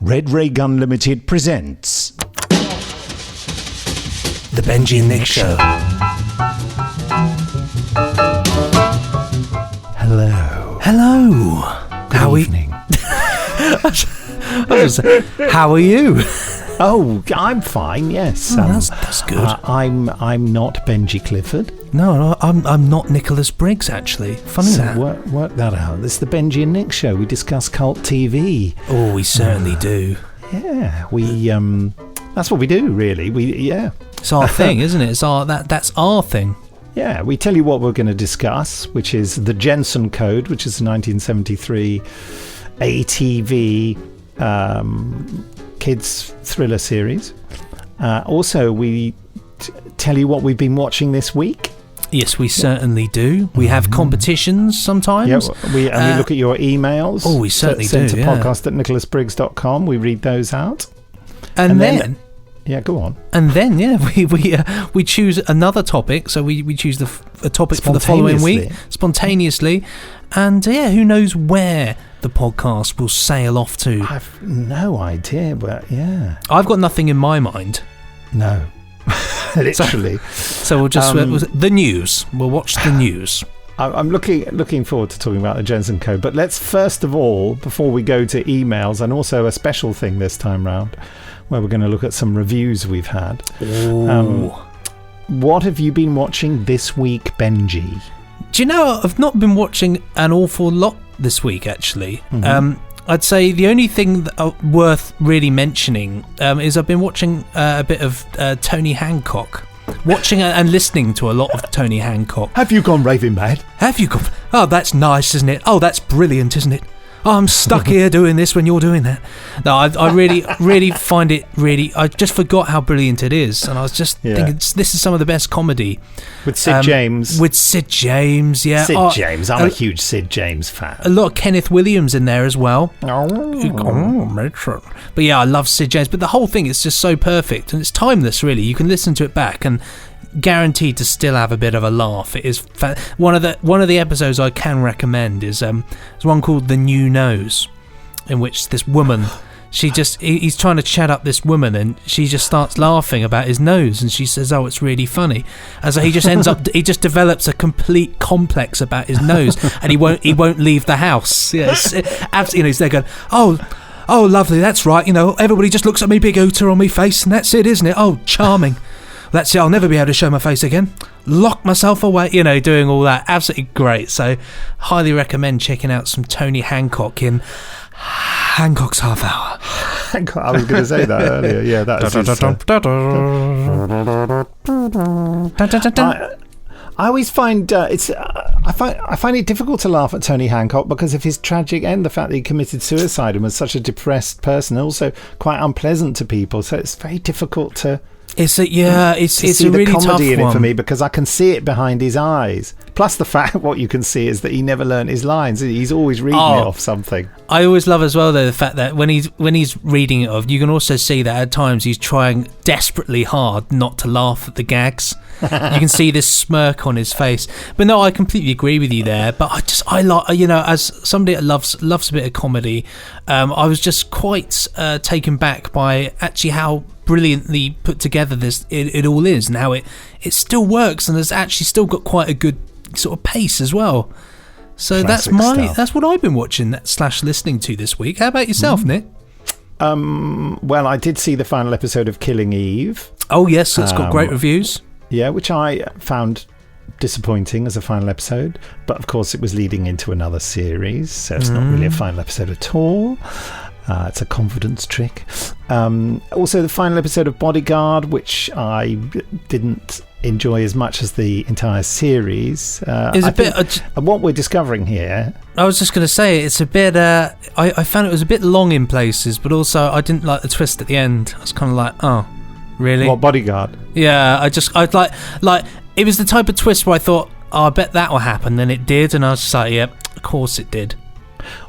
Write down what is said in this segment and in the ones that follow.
Red Ray Gun Limited presents The Benji and Nick Show. Hello. How evening. How are you? Oh, I'm fine, yes. That's good. I'm not Benji Clifford. No, I'm not Nicholas Briggs, actually. Funny So that. work that out. This is the Benji and Nick Show. We discuss cult TV. Oh, we certainly do. Yeah, we that's what we do, really. It's our thing, isn't it? That's our thing. Yeah, we tell you what we're going to discuss, which is the Jensen Code, which is a 1973 ATV kids thriller series. Also, we tell you what we've been watching this week. Yes, we certainly do. We have competitions sometimes. Yeah, we look at your emails. Oh, we certainly sent do. to podcast@nicholasbriggs.com. We read those out. And then yeah, go on. And then, we choose another topic. So we choose a topic for the following week spontaneously. And who knows where the podcast will sail off to? I've no idea, but yeah, I've got nothing in my mind. No, literally. So we'll just the news. We'll watch the news. I'm looking forward to talking about the Jensen Code. But let's first of all, before we go to emails, and also a special thing this time round, where we're going to look at some reviews we've had. What have you been watching this week, Benji? Do you know, I've not been watching an awful lot this week, actually. I'd say the only thing worth really mentioning is I've been watching a bit of Tony Hancock. Watching and listening to a lot of Tony Hancock. Have you gone raving mad? Have you gone? Oh, that's nice, isn't it? Oh, that's brilliant, isn't it? Oh, I'm stuck here doing this when you're doing that. No, I really find it really... I just forgot how brilliant it is. And I was just thinking, this is some of the best comedy. With Sid James. With Sid James, yeah. Sid James. I'm a huge Sid James fan. A lot of Kenneth Williams in there as well. Matron. But yeah, I love Sid James. But the whole thing is just so perfect. And it's timeless, really. You can listen to it back and... guaranteed to still have a bit of a laugh. It is one of the episodes I can recommend is one called The New Nose, in which this woman, he's trying to chat up this woman and she just starts laughing about his nose and she says, oh, it's really funny, and so he just develops a complete complex about his nose and he won't leave the house. Yes, absolutely. He's there going, oh lovely, that's right, everybody just looks at me, big hooter on me face, and that's it, isn't it? Oh, charming. That's it, I'll never be able to show my face again. Lock myself away, doing all that. Absolutely great. So, highly recommend checking out some Tony Hancock in Hancock's Half Hour. I was going to say that earlier. Yeah, that's I always find I find it difficult to laugh at Tony Hancock because of his tragic end, the fact that he committed suicide and was such a depressed person, also quite unpleasant to people. So it's very difficult to... It's a really tough comedy in one it for me because I can see it behind his eyes. Plus the fact what you can see is that he never learned his lines. He's always reading it off something. I always love as well though the fact that when he's reading it off, you can also see that at times he's trying desperately hard not to laugh at the gags. You can see this smirk on his face. But no, I completely agree with you there. But I like, as somebody that loves a bit of comedy, I was just quite taken back by actually how brilliantly put together it all is, and how it still works and has actually still got quite a good sort of pace as well. So Classic that's what I've been watching / listening to this week. How about yourself, Nick? Well, I did see the final episode of Killing Eve. Oh yes, it's got great reviews. Yeah, which I found disappointing as a final episode, but of course it was leading into another series, so it's not really a final episode at all. It's a confidence trick. Also, the final episode of Bodyguard, which I didn't enjoy as much as the entire series. What we're discovering here... I was just going to say, it's a bit... I found it was a bit long in places, but also I didn't like the twist at the end. I was kind of like, oh, really? What, Bodyguard? Yeah, I'd like... It was the type of twist where I thought, oh, I bet that will happen. Then it did, and I was just like, yep, of course it did.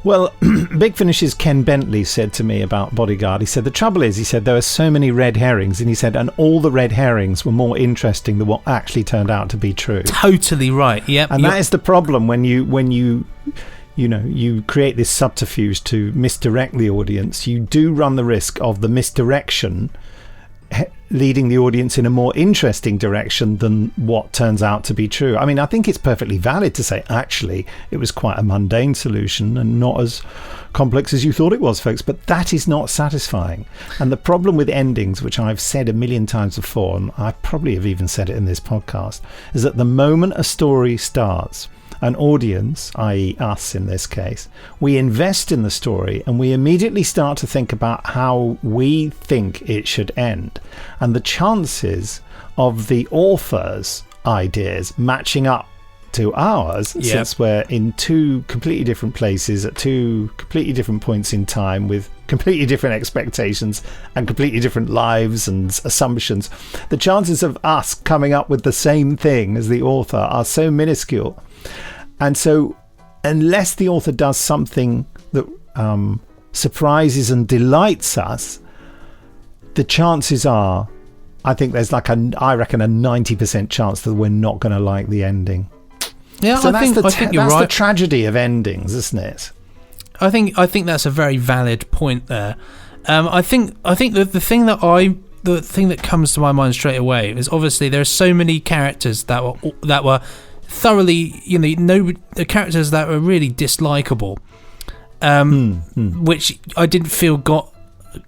Well, Big Finish's Ken Bentley said to me about Bodyguard, he said, the trouble is, he said, there are so many red herrings, and he said, and all the red herrings were more interesting than what actually turned out to be true. Totally right, yep. And that is the problem when you you create this subterfuge to misdirect the audience, you do run the risk of the misdirection leading the audience in a more interesting direction than what turns out to be true. I mean, I think it's perfectly valid to say, actually, it was quite a mundane solution and not as complex as you thought it was, folks, but that is not satisfying. And the problem with endings, which I've said a million times before, and I probably have even said it in this podcast, is that the moment a story starts, an audience, i.e. us in this case, we invest in the story and we immediately start to think about how we think it should end. And the chances of the author's ideas matching up to ours, since we're in two completely different places at two completely different points in time with completely different expectations and completely different lives and assumptions, the chances of us coming up with the same thing as the author are so minuscule. And so unless the author does something that surprises and delights us, the chances are, I think there's I reckon a 90% chance that we're not going to like the ending. Yeah, so I think you're right. That's the tragedy of endings, isn't it? I think that's a very valid point there. I think that the thing that comes to my mind straight away is obviously there are so many characters that were thoroughly, the characters that were really dislikable, which I didn't feel got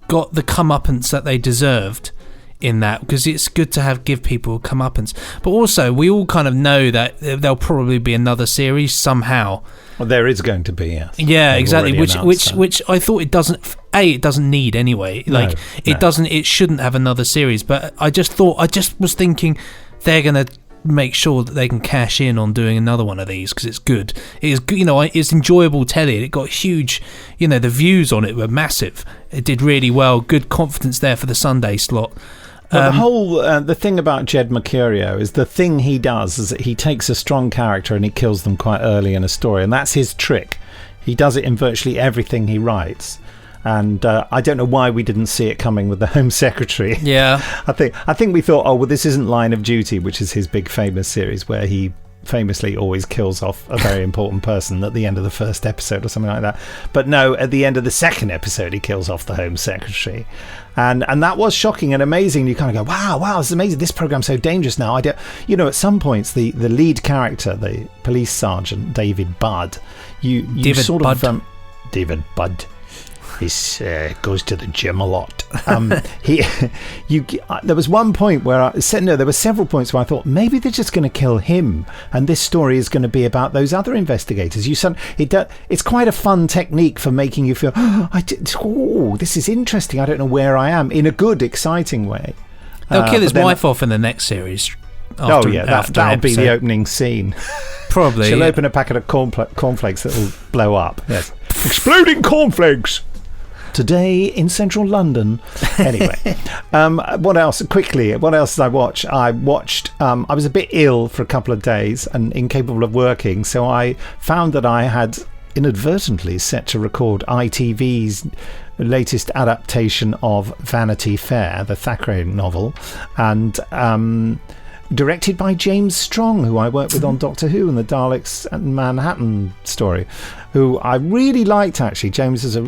the comeuppance that they deserved in that, because it's good to give people a comeuppance. But also, we all kind of know that there'll probably be another series somehow. Well, there is going to be, yes. Yeah, exactly. Which I thought it doesn't need anyway. Like it shouldn't have another series. But I just was thinking they're gonna make sure that they can cash in on doing another one of these, because it's good. It is, it's enjoyable telly. It got huge, the views on it were massive. It did really well. Good confidence there for the Sunday slot. Well, the thing about Jed Mercurio is the thing he does is that he takes a strong character and he kills them quite early in a story, and that's his trick. He does it in virtually everything he writes. And I don't know why we didn't see it coming with the Home Secretary. Yeah. I think we thought, oh, well, this isn't Line of Duty, which is his big famous series where he famously always kills off a very important person at the end of the first episode or something like that. But no, at the end of the second episode, he kills off the Home Secretary. And that was shocking and amazing. You kind of go, wow, this is amazing. This program's so dangerous now. At some points, the lead character, the police sergeant, David Budd, David Budd. He goes to the gym a lot. There was one point where there were several points where I thought maybe they're just going to kill him, and this story is going to be about those other investigators. It's quite a fun technique for making you feel, this is interesting. I don't know where I am, in a good, exciting way. They'll kill his wife off in the next series. That'll be the opening scene. Probably. She'll open a packet of cornflakes that will blow up. Yes, exploding cornflakes. Today in central London. Anyway, what else? Quickly, what else did I watch? I was a bit ill for a couple of days and incapable of working, so I found that I had inadvertently set to record ITV's latest adaptation of Vanity Fair, the Thackeray novel, and directed by James Strong, who I worked with on Doctor Who and the Daleks and Manhattan story, who I really liked, actually. James is a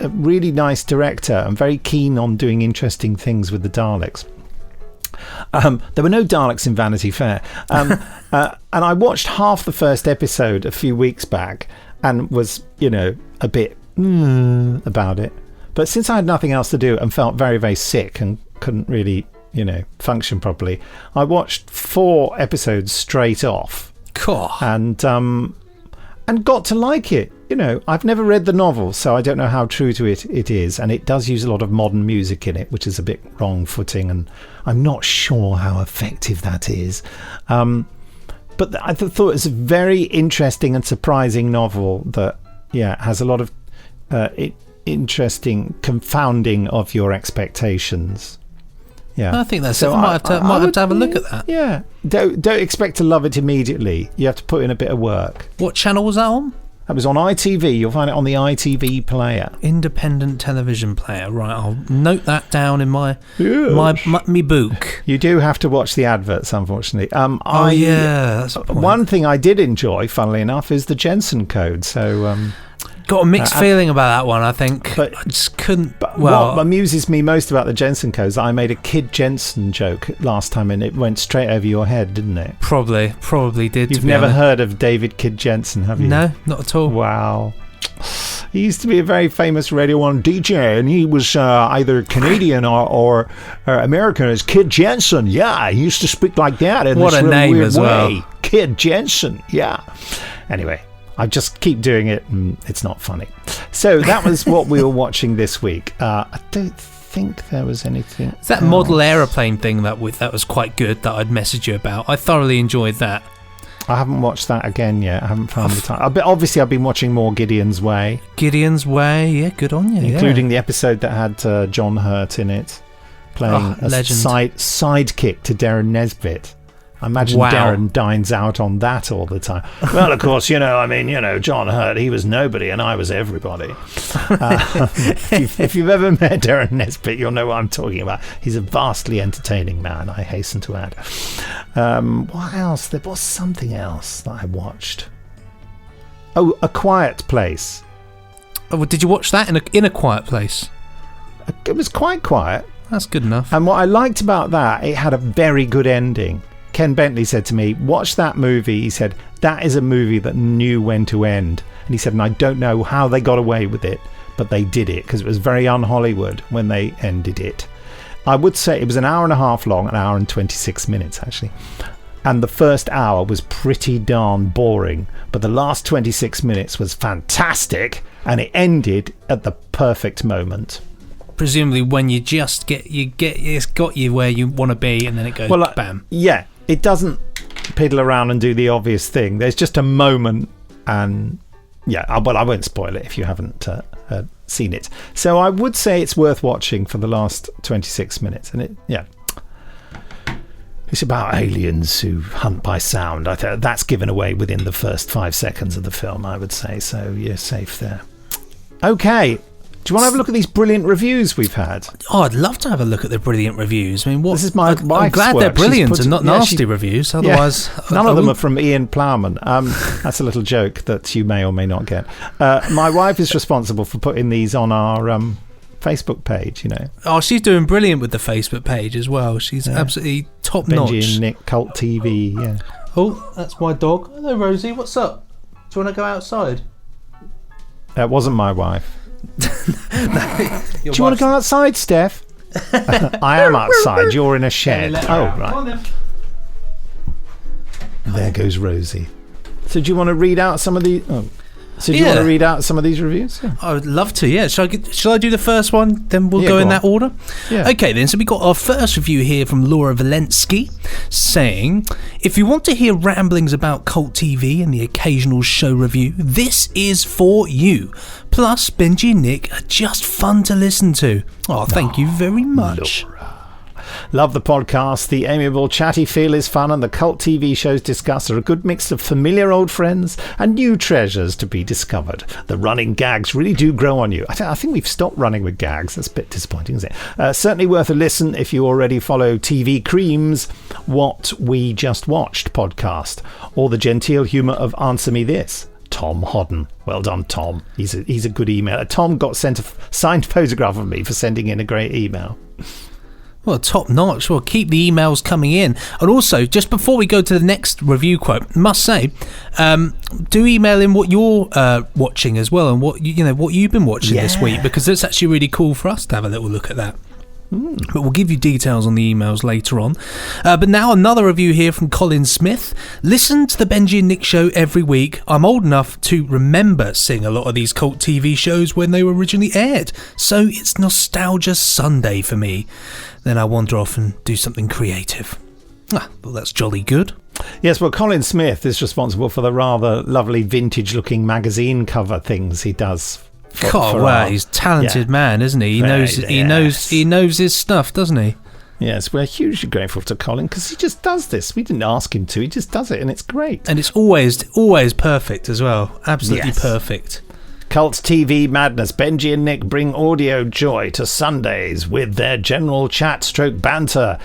really nice director and very keen on doing interesting things with the Daleks. There were no Daleks in Vanity Fair. And I watched half the first episode a few weeks back and was, a bit about it. But since I had nothing else to do and felt very, very sick and couldn't really, function properly, I watched 4 episodes straight off. Cool. And got to like it. I've never read the novel, so I don't know how true to it is, and it does use a lot of modern music in it, which is a bit wrong footing, and I'm not sure how effective that is. But I thought it was a very interesting and surprising novel that, has a lot of interesting confounding of your expectations. Yeah, I think that's so. I might have to have a look at that. Yeah, don't expect to love it immediately. You have to put in a bit of work. What channel was that on? That was on ITV. You'll find it on the ITV player. Independent television player. Right, I'll note that down in my me book. You do have to watch the adverts, unfortunately. That's a point. One thing I did enjoy, funnily enough, is the Jensen code. So got a mixed feeling about that one, I think. But I just couldn't. What amuses me most about the Jensen code is that I made a Kid Jensen joke last time and it went straight over your head, didn't it? Probably did. You've never heard of David Kid Jensen, have you? No, not at all. Wow. He used to be a very famous Radio 1 DJ, and he was either Canadian or American as Kid Jensen. Yeah, he used to speak like that in what this a really name weird as well. way. Kid Jensen, yeah. Anyway, I just keep doing it, and it's not funny. So that was what we were watching this week. I don't think there was anything. It's that model aeroplane thing that was quite good that I'd messaged you about. I thoroughly enjoyed that. I haven't watched that again yet. I haven't found the time. Obviously, I've been watching more Gideon's Way. Gideon's Way, yeah, good on you. Including the episode that had John Hurt in it, playing a sidekick to Darren Nesbitt. I imagine Darren dines out on that all the time. Well, of course, John Hurt, he was nobody and I was everybody. If you've ever met Darren Nesbitt, you'll know what I'm talking about. He's a vastly entertaining man, I hasten to add. What else? There was something else that I watched. Oh, A Quiet Place. Oh, did you watch that in a quiet place? It was quite quiet. That's good enough. And what I liked about that, it had a very good ending. Ken Bentley said to me, watch that movie. He said, that is a movie that knew when to end. And he said, and I don't know how they got away with it, but they did it because it was very un-Hollywood when they ended it. I would say it was an hour and a half long, an hour and 26 minutes actually. And the first hour was pretty darn boring, but the last 26 minutes was fantastic and it ended at the perfect moment. Presumably when you just it's got you where you want to be and then it goes bam. Yeah. It doesn't piddle around and do the obvious thing. There's just a moment, and I won't spoil it if you haven't seen it. So I would say it's worth watching for the last 26 minutes. And it's about aliens who hunt by sound. I think that's given away within the first 5 seconds of the film, I would say. So you're safe there. Okay. Do you want to have a look at these brilliant reviews we've had? Oh, I'd love to have a look at the brilliant reviews. I mean, this is my wife's I'm glad work. They're brilliant and not nasty reviews. Otherwise, none of them are from Ian Plowman. That's a little joke that you may or may not get. My wife is responsible for putting these on our Facebook page. Oh, she's doing brilliant with the Facebook page as well. She's absolutely top notch. Benji and Nick Cult TV. Yeah. Oh, that's my dog. Hello, Rosie. What's up? Do you want to go outside? That wasn't my wife. Do you want to go outside, Steph? I am outside. You're in a shed. Oh, right. There goes Rosie. So do you want to read out some of the... So do you want to read out some of these reviews? Yeah. I would love to, yeah. Shall I do the first one? Then we'll go in that order? Yeah. Okay, then. So we got our first review here from Laura Valensky saying, if you want to hear ramblings about cult TV and the occasional show review, this is for you. Plus, Benji and Nick are just fun to listen to. Oh, thank you very much. Laura. Love the podcast. The amiable, chatty feel is fun, and the cult TV shows discussed are a good mix of familiar old friends and new treasures to be discovered. The running gags really do grow on you. I think we've stopped running with gags. That's a bit disappointing, isn't it? Certainly worth a listen if you already follow TV Cream's What We Just Watched podcast, or the genteel humour of Answer Me This. Tom Hodden. Well done, Tom. He's a good emailer. Tom got sent a signed photograph of me for sending in a great email. Well, top notch. Well, keep the emails coming in. And also, just before we go to the next review quote, must say, do email in what you're watching as well, and what you've been watching this week, because it's actually really cool for us to have a little look at that. But we'll give you details on the emails later on. But now another review here from Colin Smith. Listen to the Benji and Nick show every week. I'm old enough to remember seeing a lot of these cult TV shows when they were originally aired, so it's Nostalgia Sunday for me. Then I wander off and do something creative. Well, that's jolly good. Yes, well, Colin Smith is responsible for the rather lovely vintage-looking magazine cover things he does. He's a talented man, isn't he? He knows his stuff, doesn't he? Yes, we're hugely grateful to Colin because he just does this. We didn't ask him to. He just does it, and it's great. And it's always perfect as well. Absolutely perfect. Cult TV madness. Benji and Nick bring audio joy to Sundays with their general chat stroke banter,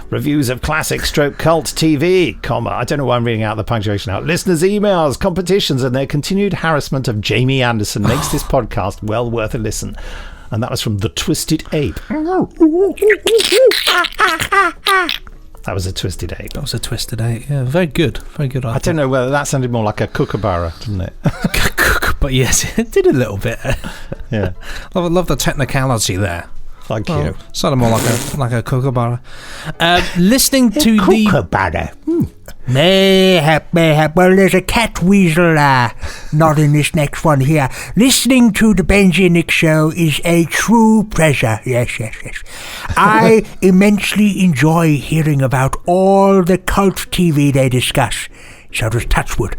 reviews of classic stroke cult TV, I don't know why I'm reading out the punctuation out. Listeners' emails, competitions, and their continued harassment of Jamie Anderson makes this podcast well worth a listen. And that was from The Twisted Ape. That was a Twisted Ape. That was a Twisted Ape. Yeah, very good. Very good. I don't know whether that sounded more like a kookaburra, didn't it? But yes, it did a little bit. Yeah. Love the technicality there. Thank you. Sounded more like a kookaburra. Listening to the kookaburra. Mayhap. Well, there's a cat weasel not in this next one here. Listening to the Benji and Nick show is a true pleasure. Yes. I immensely enjoy hearing about all the cult TV they discuss. So does Touchwood.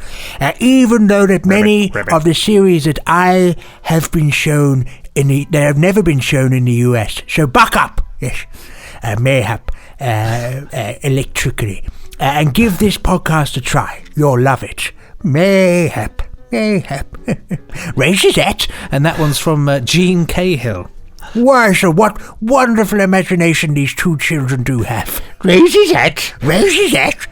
Even though that many of the series that I have been shown they have never been shown in the US. So buck up. Yes. Mayhap. Electrically. And give this podcast a try. You'll love it. Mayhap. Raisinette. And that one's from Gene Cahill. Why, so what wonderful imagination these two children do have. Raisinette.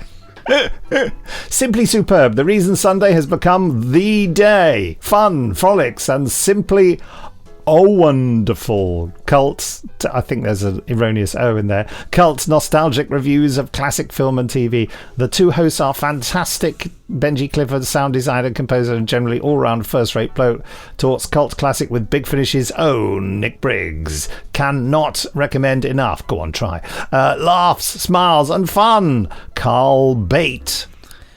Simply superb. The reason Sunday has become the day. Fun, frolics, and simply wonderful. Cult, I think there's an erroneous O in there. Cult nostalgic reviews of classic film and TV. The two hosts are fantastic. Benji Clifford, sound designer, composer, and generally all-round first-rate bloke, talks cult classic with Big Finish's own Nick Briggs. Cannot recommend enough. Go on, try. Laughs, smiles, and fun. Carl Bate.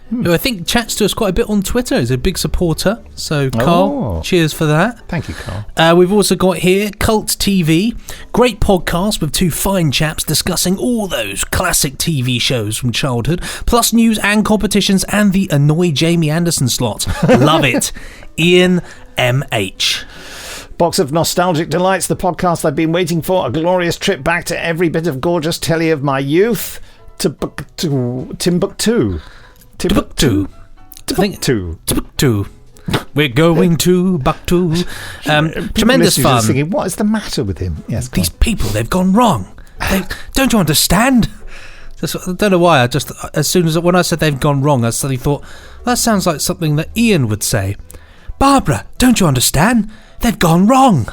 Who I think chats to us quite a bit on Twitter. He's a big supporter. So, Carl, cheers for that. Thank you, Carl. We've also got here Cult TV. Great podcast with two fine chaps discussing all those classic TV shows from childhood, plus news and competitions and the Annoy Jamie Anderson slot. Love it. Ian MH. Box of nostalgic delights, the podcast I've been waiting for. A glorious trip back to every bit of gorgeous telly of my youth. Timbuktu. We're going to Baktu. Tremendous fun. Thinking, what is the matter with him? Yes, these people, they've gone wrong. Don't you understand? I don't know why. When I said they've gone wrong, I suddenly thought that sounds like something that Ian would say. Barbara, don't you understand? They've gone wrong.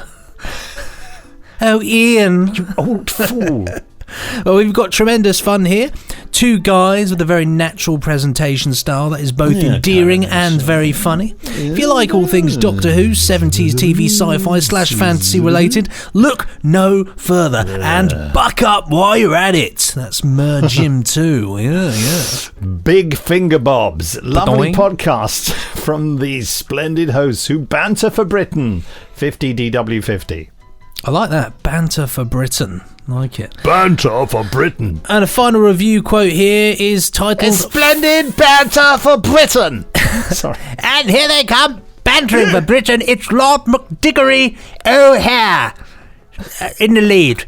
Oh, Ian, you old fool. Well, we've got tremendous fun here. Two guys with a very natural presentation style that is both endearing and very funny. If you like all things Doctor Who, 70s TV, sci-fi / fantasy related, look no further and buck up while you're at it. That's Merjim too. Yeah. Big Finger Bobs. Lovely podcast from these splendid hosts who banter for Britain. 50 DW50. I like that. Banter for Britain. Like it. Banter for Britain. And a final review quote here is titled Splendid Banter for Britain. Sorry. And here they come, bantering for Britain. It's Lord McDickory O'Hare in the lead.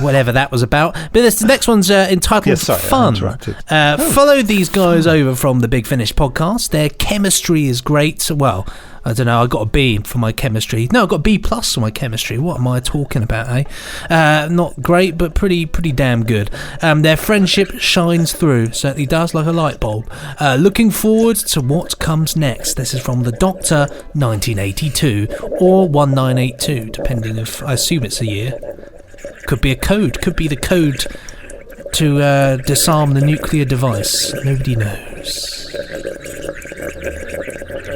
Whatever that was about. But this next one's entitled Fun. Follow these guys over from the Big Finish podcast. Their chemistry is great. Well, I don't know, I got a B for my chemistry. No, I got a B+ for my chemistry. What am I talking about, eh? Not great, but pretty damn good. Their friendship shines through. Certainly does, like a light bulb. Looking forward to what comes next. This is from the Doctor 1982 or 1982, depending if I assume it's a year. Could be a code. Could be the code to disarm the nuclear device. Nobody knows.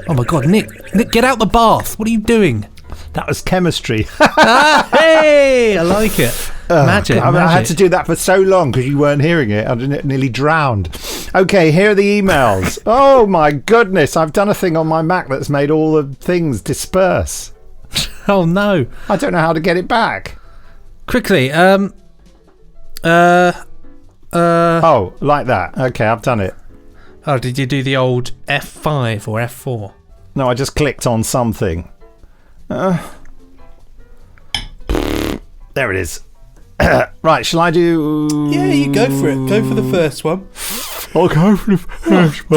Oh my God, Nick, get out the bath. What are you doing? That was chemistry. Hey, I like it. Magic. I had to do that for so long because you weren't hearing it. I nearly drowned. Okay, here are the emails. Oh my goodness, I've done a thing on my Mac that's made all the things disperse. Oh no. I don't know how to get it back. Quickly, oh, like that. Okay, I've done it. Oh, did you do the old F5 or F4? No, I just clicked on something. There it is. Right, shall I do... Yeah, you go for it. Go for the first one. I'll go for the first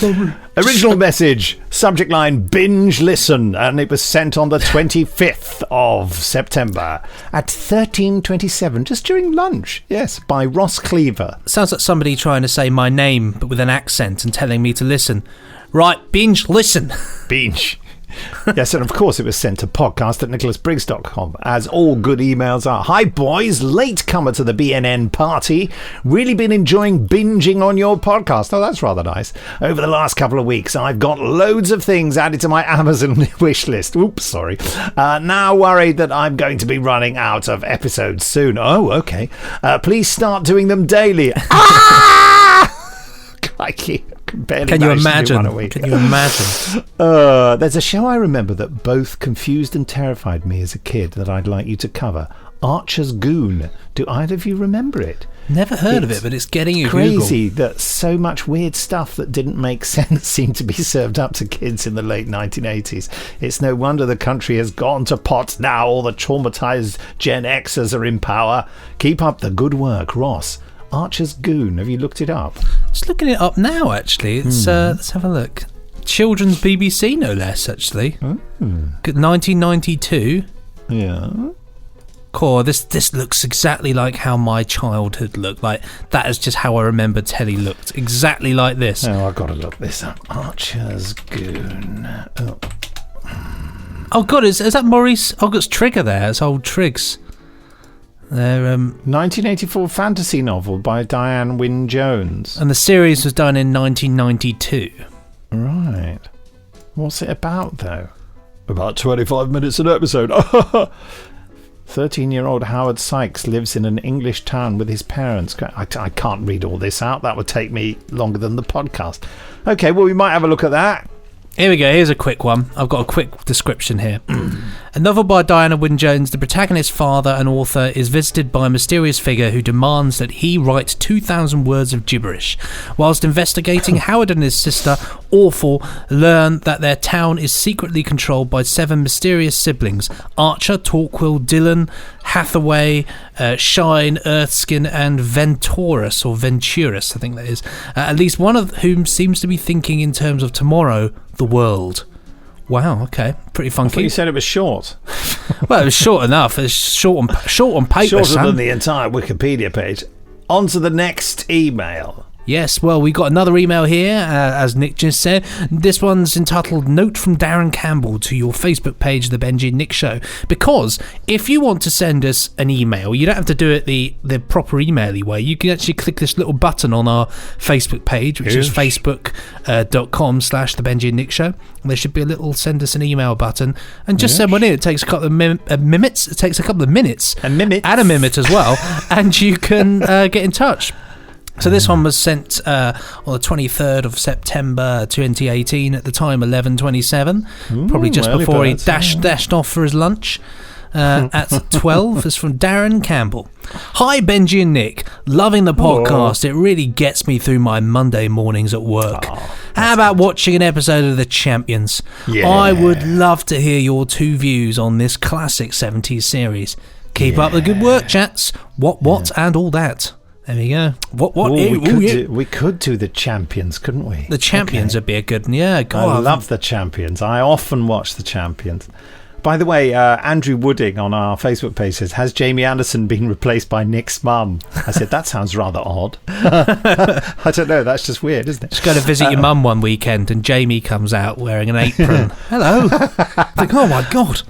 one. Original message, subject line, binge listen, and it was sent on the 25th of September at 13:27, just during lunch. Yes, by Ross Cleaver. Sounds like somebody trying to say my name, but with an accent and telling me to listen. Right, binge listen. Binge. Yes, and of course it was sent to podcast@nicholasbriggs.com, as all good emails are. Hi boys, late comer to the BNN party. Really been enjoying binging on your podcast. Oh, that's rather nice. Over the last couple of weeks, I've got loads of things added to my Amazon wish list. Oops, sorry. Now worried that I'm going to be running out of episodes soon. Oh, okay. Please start doing them daily. Crikey. Can you imagine? There's a show I remember that both confused and terrified me as a kid that I'd like you to cover. Archer's Goon. Do either of you remember it? Never heard of it, but it's getting you crazy Google. That so much weird stuff that didn't make sense seemed to be served up to kids in the late 1980s. It's no wonder the country has gone to pot now. All the traumatized Gen Xers are in power. Keep up the good work, Ross. Archer's Goon. Have you looked it up? Just looking it up now, actually. It's let's have a look. Children's BBC, no less, actually. 1992. Yeah. Cool. This looks exactly like how my childhood looked. Like, that is just how I remember telly looked. Exactly like this. Oh, I've got to look this up. Archer's Goon. Oh, God, is that Maurice? Oh, it's Trigger there. It's old Triggs. They're 1984 fantasy novel by Diane Wynne Jones. And the series was done in 1992. Right. What's it about, though? About 25 minutes an episode. 13-year-old Howard Sykes lives in an English town with his parents. I can't read all this out. That would take me longer than the podcast. Okay, well, we might have a look at that. Here we go. Here's a quick one. I've got a quick description here. A novel by Diana Wynne Jones. The protagonist's father and author is visited by a mysterious figure who demands that he write 2,000 words of gibberish. Whilst investigating, Howard and his sister, Awful, learn that their town is secretly controlled by 7 mysterious siblings: Archer, Torquil, Dylan, Hathaway, Shine, Earthskin, and Venturus, I think that is. At least one of whom seems to be thinking in terms of tomorrow, the world. Wow, okay. Pretty funky. I thought you said it was short. Well, it was short enough. It's short on paper, Shorter son. than the entire Wikipedia page. On to the next email. Yes, well, we got another email here, as Nick just said. This one's entitled Note from Darren Campbell to your Facebook page, The Benji and Nick Show. Because if you want to send us an email, you don't have to do it the proper email-y way. You can actually click this little button on our Facebook page, which is facebook.com/The Benji and Nick Show. And there should be a little send us an email button. And just send one in. It takes a couple of minutes. It takes a couple of minutes. And a minute as well. And you can get in touch. So this one was sent on the 23rd of September 2018, at the time 11:27, probably just before he dashed off for his lunch at 12. It's from Darren Campbell. Hi Benji and Nick, loving the podcast. It really gets me through my Monday mornings at work. How about watching an episode of The Champions? Yeah. I would love to hear your 2 views on this classic 70s series. Keep up the good work, chats. What and all that. There we go. We could do The Champions, couldn't we? The Champions would be a good one. Yeah, God. I love The Champions. I often watch The Champions. By the way, Andrew Wooding on our Facebook page says, has Jamie Anderson been replaced by Nick's mum? I said, that sounds rather odd. I don't know. That's just weird, isn't it? Just go to visit your mum one weekend and Jamie comes out wearing an apron. Hello. Think, oh my God.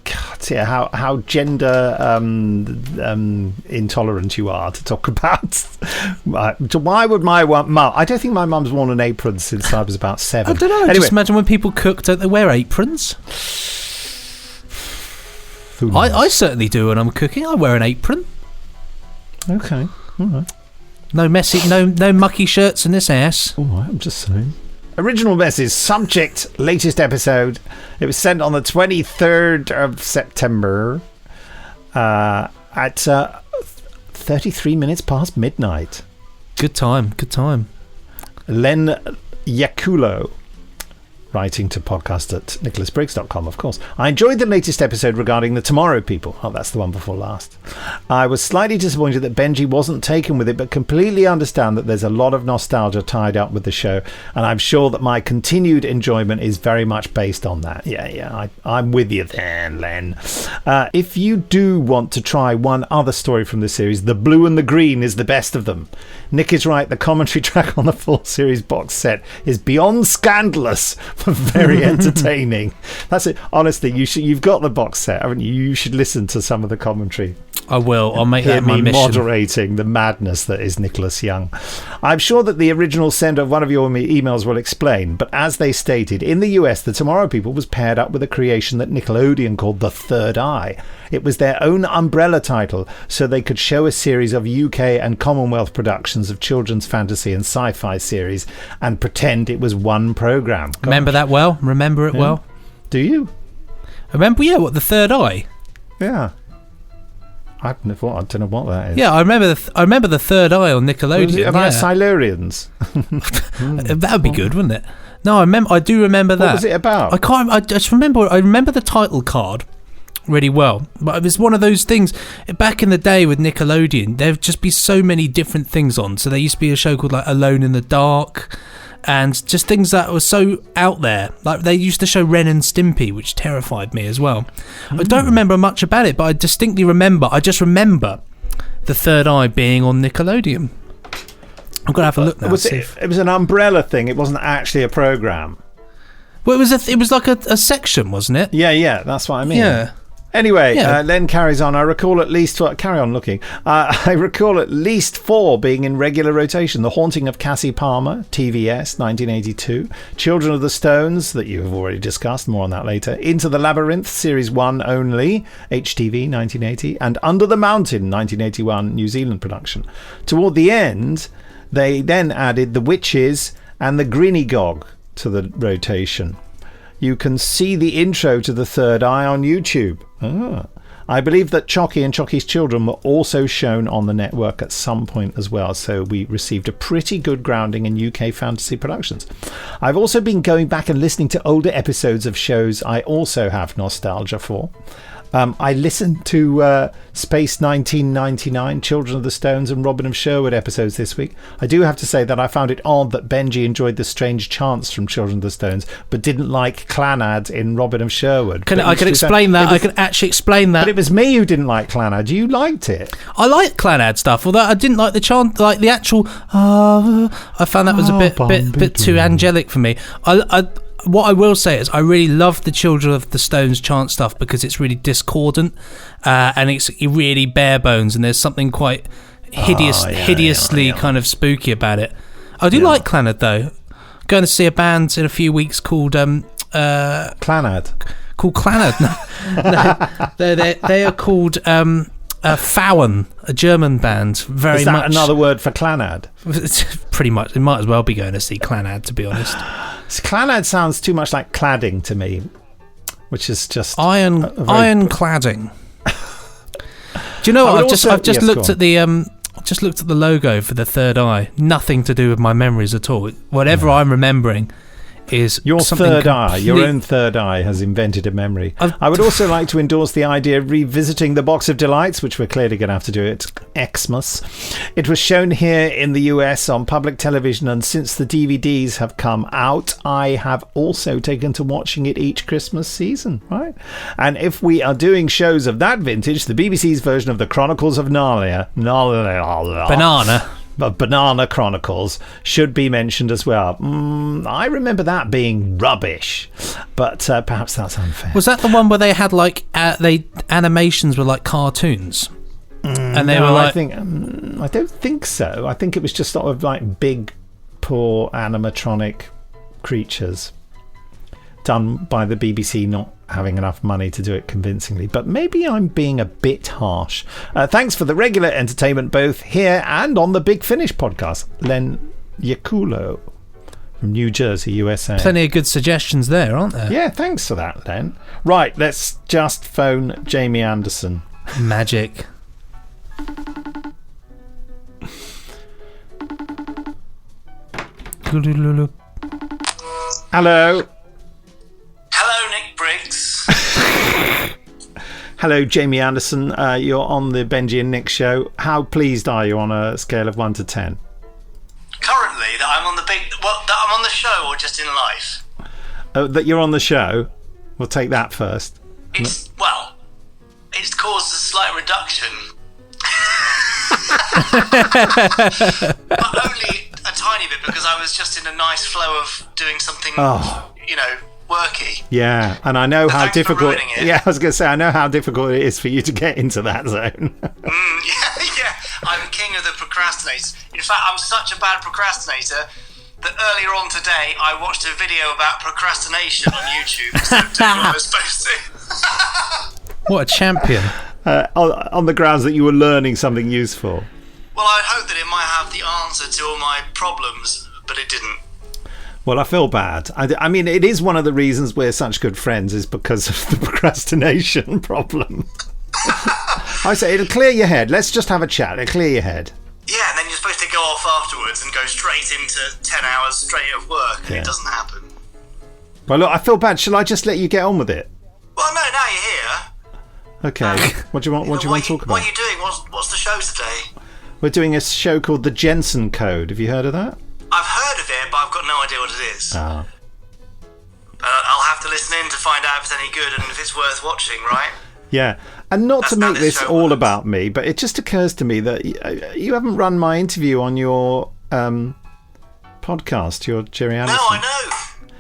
God, yeah, how gender intolerant you are to talk about. Why would my mum? I don't think my mum's worn an apron since I was about 7. I don't know. Anyway. Just imagine when people cook, don't they wear aprons? I certainly do when I'm cooking. I wear an apron. Okay, all right. No messy, no mucky shirts in this ass. All right, I'm just saying. Original message, subject, latest episode. It was sent on the 23rd of September at 33 minutes past midnight. Good time. Len Yakulo. writing to podcast@nicholasbriggs.com, of course. I enjoyed the latest episode regarding the Tomorrow People. Oh, that's the one before last. I was slightly disappointed that Benji wasn't taken with it, but completely understand that there's a lot of nostalgia tied up with the show, and I'm sure that my continued enjoyment is very much based on that. Yeah, I'm with you there, Len. If you do want to try one other story from the series, The Blue and the Green is the best of them. Nick is right, the commentary track on the full series box set is beyond scandalous, but very entertaining. That's it. Honestly, you've got the box set, haven't you? You should listen to some of the commentary. I will. I'll make that my mission. Moderating the madness that is Nicholas Young. I'm sure that the original sender of one of your emails will explain, but as they stated, in the US, the Tomorrow People was paired up with a creation that Nickelodeon called The Third Eye. It was their own umbrella title, so they could show a series of UK and Commonwealth productions of children's fantasy and sci-fi series and pretend it was one programme. Remember that well? Remember it well? Do you? Remember, what, The Third Eye? Yeah. I don't know what that is. Yeah, I remember the Third Eye on Nickelodeon. Was it about Silurians? That would be good, wouldn't it? No, I do remember that. What was it about? I just remember. I remember the title card really well, but it was one of those things back in the day with Nickelodeon. There'd just be so many different things on. So there used to be a show called like Alone in the Dark, and just things that were so out there. Like they used to show Ren and Stimpy, which terrified me as well. I don't remember much about it, but I distinctly remember. I just remember The Third Eye being on Nickelodeon. I'm gonna have a look now. It was an umbrella thing. It wasn't actually a program. Well, it was like a section, wasn't it? Yeah. That's what I mean. Yeah. Anyway, Len carries on. I recall at least... carry on looking. I recall at least 4 being in regular rotation. The Haunting of Cassie Palmer, TVS, 1982. Children of the Stones, that you have already discussed. More on that later. Into the Labyrinth, Series 1 only, HTV, 1980. And Under the Mountain, 1981, New Zealand production. Toward the end, they then added The Witches and The Grinnygog to the rotation. You can see the intro to The Third Eye on YouTube. I believe that Chucky and Chucky's Children were also shown on the network at some point as well, so we received a pretty good grounding in UK fantasy productions. I've also been going back and listening to older episodes of shows I also have nostalgia for. I listened to Space 1999, Children of the Stones and Robin of Sherwood episodes this week. I do have to say that I found it odd that Benji enjoyed the strange chants from Children of the Stones but didn't like Clannad in Robin of Sherwood. I can explain that. I can actually explain that. But it was me who didn't like Clannad. You liked it. I like Clannad stuff, although I didn't like the chant, like the actual... I found that was a bit too angelic for me. What I will say is I really love the Children of the Stones chant stuff because it's really discordant and it's really bare bones, and there's something quite hideously kind of spooky about it. I do like Clannad though. Going to see a band in a few weeks called Clannad. Called Clannad. No, they are called Phauen, a German band. Is that another word for Clannad? Pretty much. It might as well be going to see Clannad, to be honest. Clannad sounds too much like cladding to me, which is just iron cladding. Do you know what? I've just looked at the logo for The Third Eye. Nothing to do with my memories at all. Whatever I'm remembering is your third eye. Your own third eye has invented a memory. I would also like to endorse the idea of revisiting the Box of Delights, which we're clearly going to have to do at Xmas. It was shown here in the US on public television, and since the DVDs have come out, I have also taken to watching it each Christmas season, right? And if we are doing shows of that vintage, the BBC's version of the Chronicles of Narnia, Banana Chronicles should be mentioned as well. I remember that being rubbish, but perhaps that's unfair. Was that the one where they had like animations were like cartoons? And they were like... I don't think so. I think it was just sort of like big, poor animatronic creatures done by the BBC not having enough money to do it convincingly, but maybe I'm being a bit harsh. Thanks for the regular entertainment both here and on the Big Finish podcast. Len Yakulo from New Jersey, USA. Plenty of good suggestions there, aren't there? Yeah, thanks for that, Len. Right, let's just phone Jamie Anderson. Magic. Hello. Hello, Jamie Anderson. You're on the Benji and Nick show. How pleased are you on a scale of 1 to 10? Currently, that I'm on that I'm on the show or just in life? That you're on the show. We'll take that first. It's caused a slight reduction. But only a tiny bit, because I was just in a nice flow of doing something, worky. Yeah, and I know how difficult. It. Yeah, I was going to say, I know how difficult it is for you to get into that zone. Yeah. I'm king of the procrastinators. In fact, I'm such a bad procrastinator that earlier on today I watched a video about procrastination on YouTube instead of doing what I was supposed to. What a champion! On the grounds that you were learning something useful. Well, I hope that it might have the answer to all my problems, but it didn't. Well, I feel bad. I mean, it is one of the reasons we're such good friends, is because of the procrastination problem. I say, it'll clear your head. Let's just have a chat. It'll clear your head. Yeah, and then you're supposed to go off afterwards and go straight into 10 hours straight of work, and it doesn't happen. Well, look, I feel bad. Shall I just let you get on with it? Well, no, now you're here. Okay. What do you want? What do you want to talk about? What are you doing? What's the show today? We're doing a show called the Jensen Code. Have you heard of that? I've heard of it, but I've got no idea what it is. Ah. I'll have to listen in to find out if it's any good and if it's worth watching, right? Yeah. And not That's to make this all works. about me, but it just occurs to me that you haven't run my interview on your podcast, your Jerry Anderson. No, I know.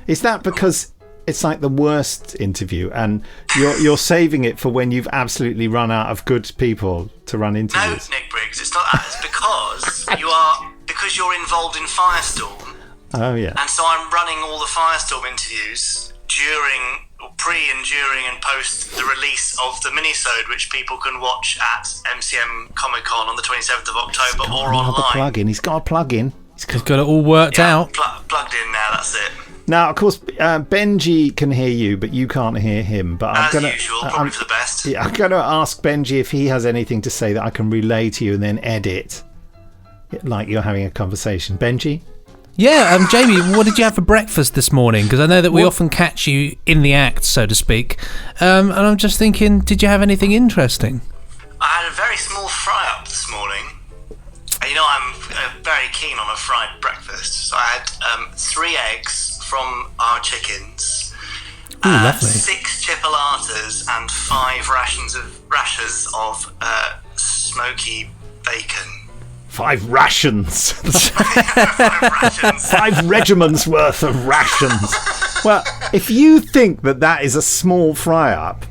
Is that because it's like the worst interview and you're saving it for when you've absolutely run out of good people to run interviews? No, Nick Briggs, it's not that. It's because you're involved in Firestorm. Oh, yeah. And so I'm running all the Firestorm interviews pre and during and post the release of the minisode, which people can watch at MCM Comic Con on the 27th of October or online. He's got a plug-in. He's got it all worked out. Plugged in now, that's it. Now, of course, Benji can hear you, but you can't hear him. But As usual, probably for the best. Yeah, I'm going to ask Benji if he has anything to say that I can relay to you and then edit, like you're having a conversation. Benji? Yeah, Jamie, what did you have for breakfast this morning? Because I know that we often catch you in the act, so to speak. And I'm just thinking, did you have anything interesting? I had a very small fry-up this morning. You know, I'm very keen on a fried breakfast. So I had 3 eggs from our chickens, lovely. 6 chipolatas, and 5 rashers of smoky bacon. 5 rations. 5 rations. 5 regiments worth of rations. Well, if you think that is a small fry-up,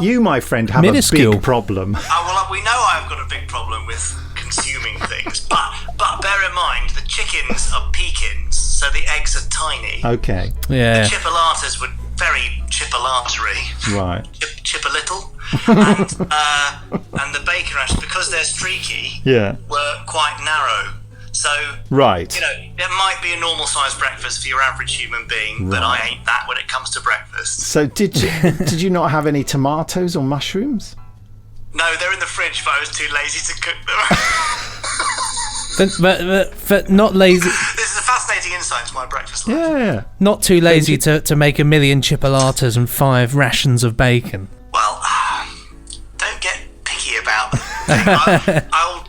you, my friend, have minuscule. a big problem. Well, we know I've got a big problem with consuming things, but bear in mind the chickens are Pekins, so the eggs are tiny. Okay. Yeah. The chipolatas were very chipolatery. Right. Chip a little. And the bacon rashers, because they're streaky, were quite narrow. So, right. You know, it might be a normal sized breakfast for your average human being, but I ain't that when it comes to breakfast. So did you not have any tomatoes or mushrooms? No, they're in the fridge, but I was too lazy to cook them. but not lazy. This is a fascinating insight into my breakfast life. Yeah. Not too lazy to make 1 million chipolatas and 5 rations of bacon. Well, don't get picky about that. I'll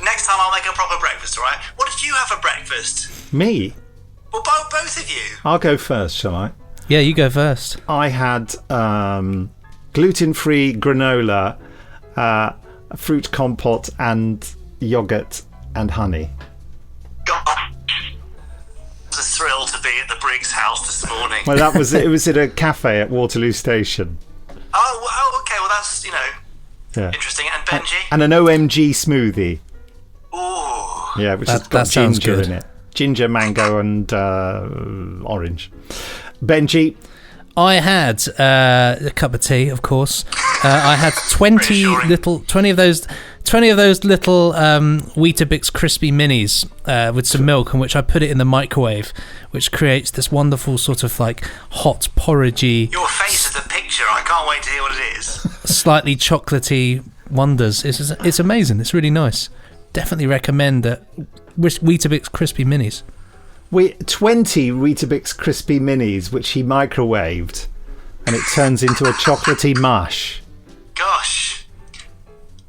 next time I'll make a proper breakfast, all right? What did you have for breakfast? Me? Well, both of you. I'll go first, shall I? Yeah, you go first. I had gluten-free granola, fruit compote, and yogurt and honey. God, it was a thrill to be at the Briggs house this morning. Well, that was it. Was at a cafe at Waterloo Station. Oh, okay. Well, that's interesting. And Benji? And an OMG smoothie. Ooh. Yeah, which has got ginger in it. Ginger, mango, and orange. Benji? I had a cup of tea, of course. I had 20 of those little Weetabix crispy minis with some milk, in which I put it in the microwave, which creates this wonderful sort of like hot porridgey. Your face is the picture. I can't wait to hear what it is. Slightly chocolatey wonders. It's amazing. It's really nice. Definitely recommend that Weetabix crispy minis. 20 Weetabix crispy minis, which he microwaved. and it turns into a chocolatey mush. Gosh.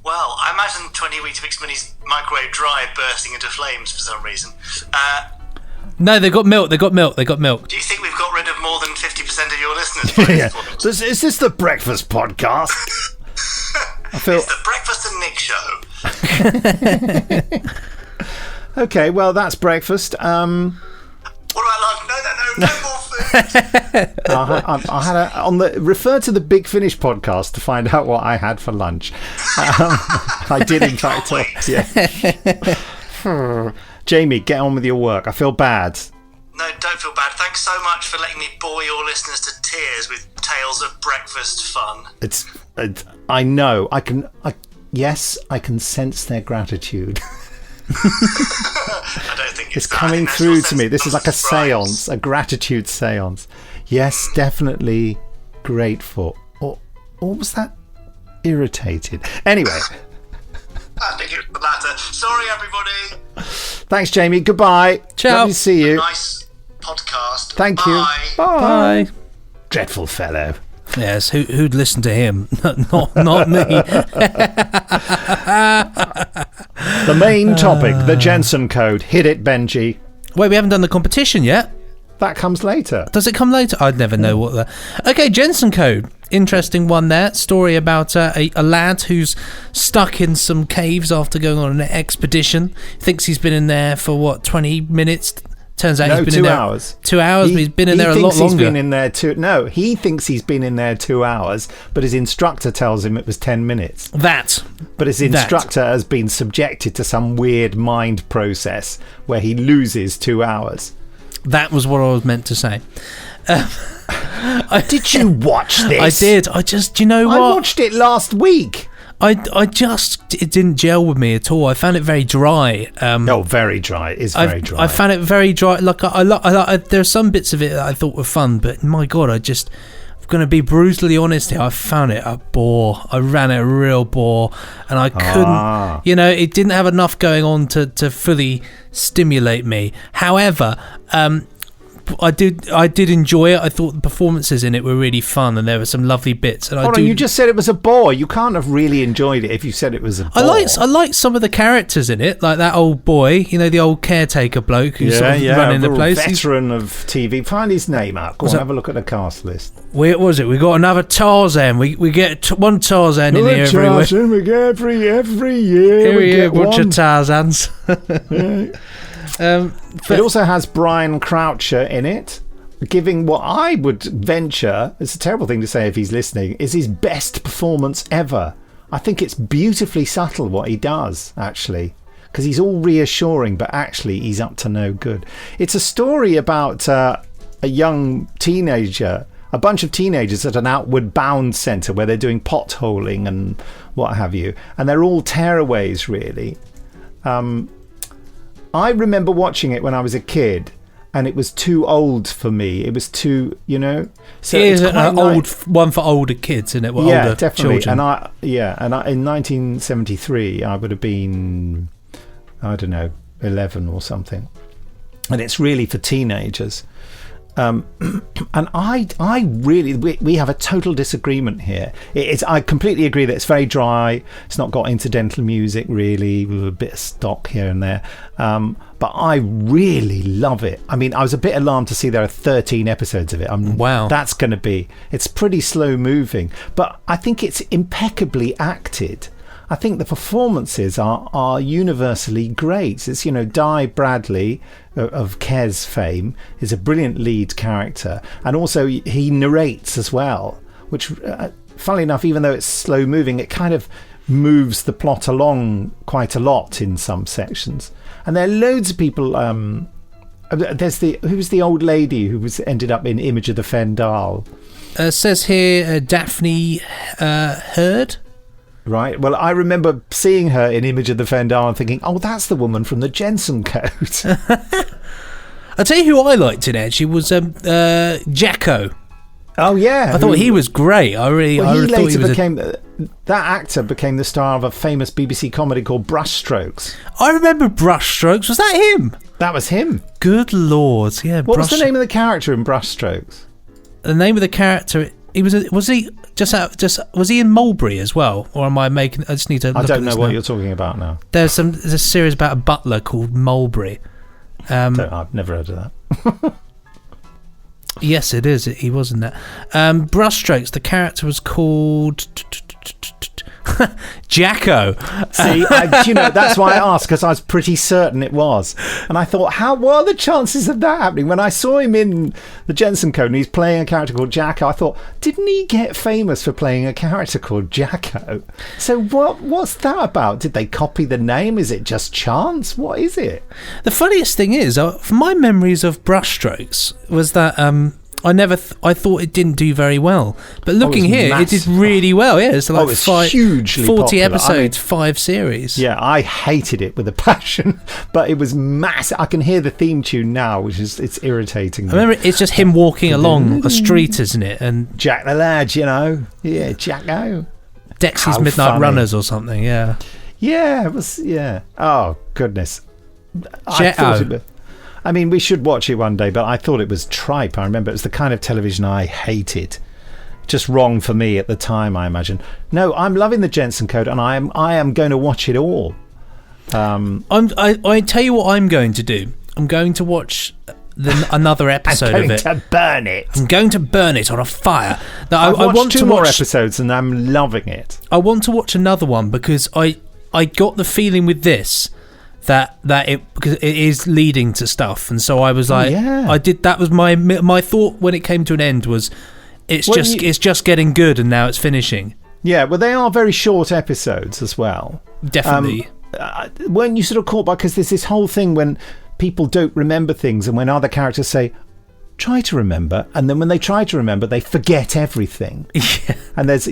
Well, I imagine 20 Weetabix Minis microwave dry bursting into flames for some reason. No, they got milk. They got milk. They got milk. Do you think we've got rid of more than 50% of your listeners by this point? So is this the breakfast podcast? I feel... It's the Breakfast and Nick show. Okay, well, that's breakfast. What about lunch? No more food. I had refer to the Big Finish podcast to find out what I had for lunch. I did, in fact. Yeah. Jamie, get on with your work. I feel bad. No, don't feel bad. Thanks so much for letting me bore your listeners to tears with tales of breakfast fun. I know. Yes, I can sense their gratitude. I don't think it's coming through to me. This is like a seance, a gratitude seance. Yes, definitely grateful. Or was that irritated? Anyway. I think it's the latter. Sorry, everybody. Thanks, Jamie. Goodbye. Ciao. Lovely to see you. Nice podcast. Thank you. Bye. Dreadful fellow. Yes, who'd listen to him? not me. The main topic, the Jensen code. Hit it, Benji. Wait, we haven't done the competition yet. That comes later. Does it come later? I'd never know what the... Okay, Jensen code. Interesting one there. Story about a lad who's stuck in some caves after going on an expedition. Thinks he's been in there for, 20 minutes? Turns out he's been in there... 2 hours. 2 hours, but he's been in there a lot longer. He's been in there he thinks he's been in there 2 hours, but his instructor tells him it was 10 minutes. But his instructor has been subjected to some weird mind process where he loses 2 hours. That was what I was meant to say. Did you watch this? I did. Do you know what? I watched it last week. It didn't gel with me at all. I found it very dry. Very dry. It's very dry. I found it very dry. Like there are some bits of it that I thought were fun, but my God, I'm going to be brutally honest here. I found it a bore. I ran it a real bore, and I couldn't. It didn't have enough going on to fully stimulate me. However, I did enjoy it. I thought the performances in it were really fun, and there were some lovely bits. And you just said it was a bore. You can't have really enjoyed it if you said it was a bore. I liked some of the characters in it, like that old boy, the old caretaker bloke who's running the place. Veteran of TV. Find his name out. Go on, have a look at the cast list. Where was it? We got another Tarzan. We get one Tarzan in here every week. We get every year. Every year, a bunch of Tarzans. It also has Brian Croucher in it, giving what I would venture, it's a terrible thing to say if he's listening, is his best performance ever. I think it's beautifully subtle what he does, actually, because he's all reassuring, but actually he's up to no good. It's a story about a young teenager, a bunch of teenagers at an outward bound centre where they're doing potholing and what have you, and they're all tearaways, really. I remember watching it when I was a kid, and it was too old for me. It was too, So it's an old one for older kids, isn't it? Yeah, older definitely. Children. And in 1973, I would have been, I don't know, 11 or something. And it's really for teenagers. And I really, we have a total disagreement here. I completely agree that it's very dry. It's not got incidental music really, with a bit of stock here and there. But I really love it. I mean, I was a bit alarmed to see there are 13 episodes of it. Wow. That's going to be, it's pretty slow moving, but I think it's impeccably acted. I think the performances are universally great. It's, Di Bradley of Kes fame is a brilliant lead character, and also he narrates as well, which, funnily enough, even though it's slow moving, it kind of moves the plot along quite a lot in some sections. And there are loads of people. There's who's the old lady who ended up in Image of the Fendal? Says here Daphne Heard. Right. Well, I remember seeing her in Image of the Fendal and thinking, oh, that's the woman from the Jensen Code. I'll tell you who I liked in it. She was Jacko. Oh, yeah. I thought he was great. I thought he became... That actor became the star of a famous BBC comedy called Brushstrokes. I remember Brushstrokes. Was that him? That was him. Good Lord. Yeah. What was the name of the character in Brushstrokes? The name of the character Was he in Mulberry as well, or am I making? I just need to. I don't know what you're talking about now. There's a series about a butler called Mulberry. I've never heard of that. Yes, it is. He was in that. Brushstrokes. The character was called Jacko. See, that's why I asked, because I was pretty certain it was. And I thought, what are the chances of that happening? When I saw him in the Jensen Code and he's playing a character called Jacko, I thought, didn't he get famous for playing a character called Jacko? So what's that about? Did they copy the name? Is it just chance? What is it? The funniest thing is, from my memories of Brushstrokes, was that I thought it didn't do very well, but looking here, it did really well. Yeah, it's like hugely 40 popular. episodes, 5 series. Yeah, I hated it with a passion, but it was massive. I can hear the theme tune now, which is it's irritating. I remember it's just him walking along a street, isn't it? And Jack the Lad, yeah, Jacko. Dexy's Midnight Runners or something. Yeah. Yeah, it was. Yeah. Oh goodness. I mean, we should watch it one day, but I thought it was tripe. I remember it was the kind of television I hated. Just wrong for me at the time, I imagine. No, I'm loving the Jensen Code, and I am going to watch it all. I tell you what I'm going to do. I'm going to watch another episode of it. I'm going to burn it. I'm going to burn it on a fire. Now, I want two more episodes, and I'm loving it. I want to watch another one because I got the feeling with this that because it is leading to stuff, and so I was like, that was my thought when it came to an end was it's just getting good, and now it's finishing. Yeah, well, they are very short episodes as well. Definitely. When you sort of caught by, because there's this whole thing when people don't remember things, and when other characters say, try to remember, and then when they try to remember, they forget everything. Yeah. And there's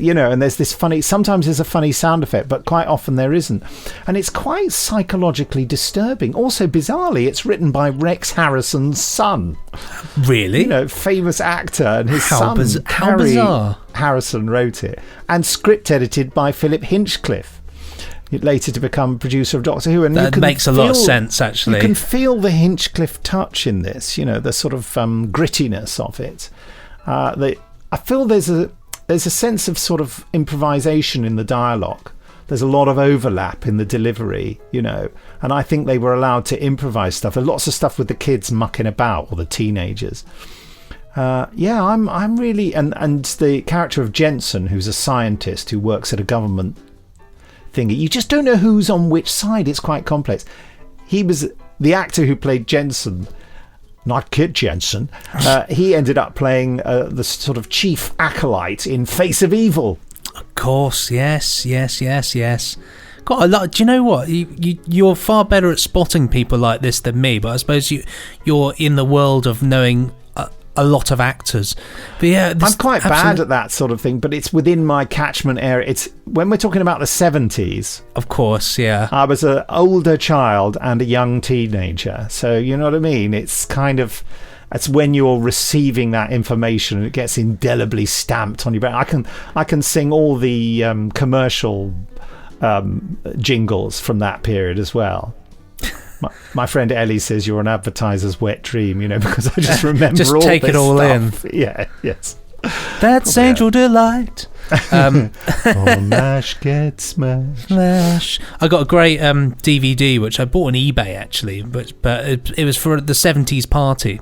this funny, sometimes there's a funny sound effect, but quite often there isn't. And it's quite psychologically disturbing. Also, bizarrely, it's written by Rex Harrison's son. Really? Famous actor, and his son, how bizarre. Harrison, wrote it. And script edited by Philip Hinchcliffe, later to become producer of Doctor Who. And that makes a lot of sense, actually. You can feel the Hinchcliffe touch in this, the sort of grittiness of it. I feel there's a sense of sort of improvisation in the dialogue. There's a lot of overlap in the delivery, and I think they were allowed to improvise stuff. There's lots of stuff with the kids mucking about, or the teenagers. I'm really... And the character of Jensen, who's a scientist who works at a government thingy. You just don't know who's on which side. It's quite complex. He was the actor who played Jensen, not Kit Jensen. He ended up playing the sort of chief acolyte in Face of Evil. Of course, yes. Got a lot. Do you know what? You're far better at spotting people like this than me. But I suppose you're in the world of knowing a lot of actors. But yeah, I'm quite bad at that sort of thing, but it's within my catchment area. It's when we're talking about the 70s. Of course, yeah. I was an older child and a young teenager, so you know what I mean. It's it's when you're receiving that information and it gets indelibly stamped on your brain. I can sing all the commercial jingles from that period as well. My friend Ellie says you're an advertiser's wet dream, because I just remember just all take this it all stuff. in. Yeah, yes. That's Angel Delight. Oh, MASH gets smashed. I got a great DVD which I bought on eBay actually, but it was for the 70s party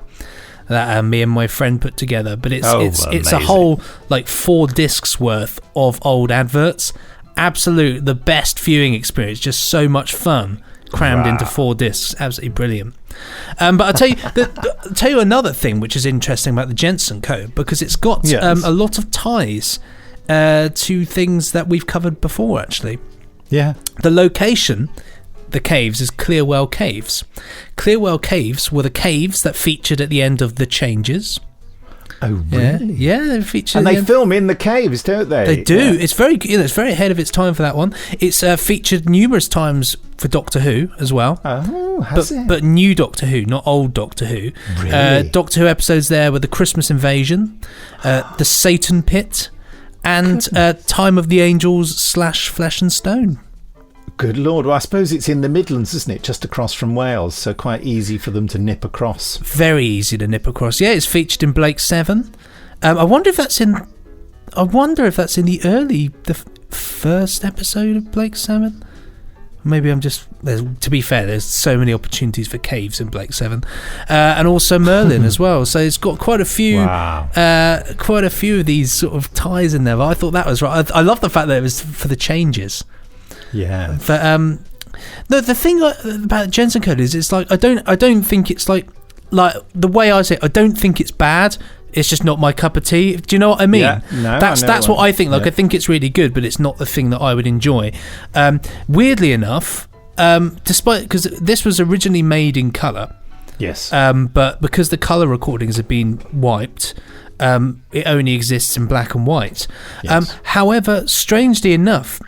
that me and my friend put together. But it's a whole 4 discs worth of old adverts. Absolute the best viewing experience. Just so much fun. Crammed into 4 discs, absolutely brilliant. But I'll tell you another thing which is interesting about the Jensen Code, because it's got a lot of ties to things that we've covered before, actually. Yeah. The location, the caves, is Clearwell Caves. Clearwell Caves were the caves that featured at the end of The Changes. Oh, really? Yeah, they feature. And they film in the caves, don't they? They do. Yeah. It's very ahead of its time for that one. It's featured numerous times for Doctor Who as well. Oh, has it? But new Doctor Who, not old Doctor Who. Really? Doctor Who episodes there were the Christmas Invasion, the Satan Pit, and Time of the Angels / Flesh and Stone. Good Lord. Well, I suppose it's in the Midlands, isn't it? Just across from Wales, so quite easy for them to nip across. Very easy to nip across. Yeah, it's featured in Blake 7. I wonder if that's in I wonder if that's in the first episode of Blake 7. Maybe I'm just... to be fair, there's so many opportunities for caves in Blake 7. And also Merlin as well. So it's got quite a few of these sort of ties in there. But I thought that was right. I love the fact that it was for the changes. Yeah. But the thing about Jensen Code is it's like I don't think it's like the way I say it, I don't think it's bad. It's just not my cup of tea. Do you know what I mean? Yeah, no, that's what I think. Like, yeah. I think it's really good, but it's not the thing that I would enjoy. Weirdly enough, despite because this was originally made in colour, yes, but because the colour recordings have been wiped, it only exists in black and white. Yes. However, strangely enough,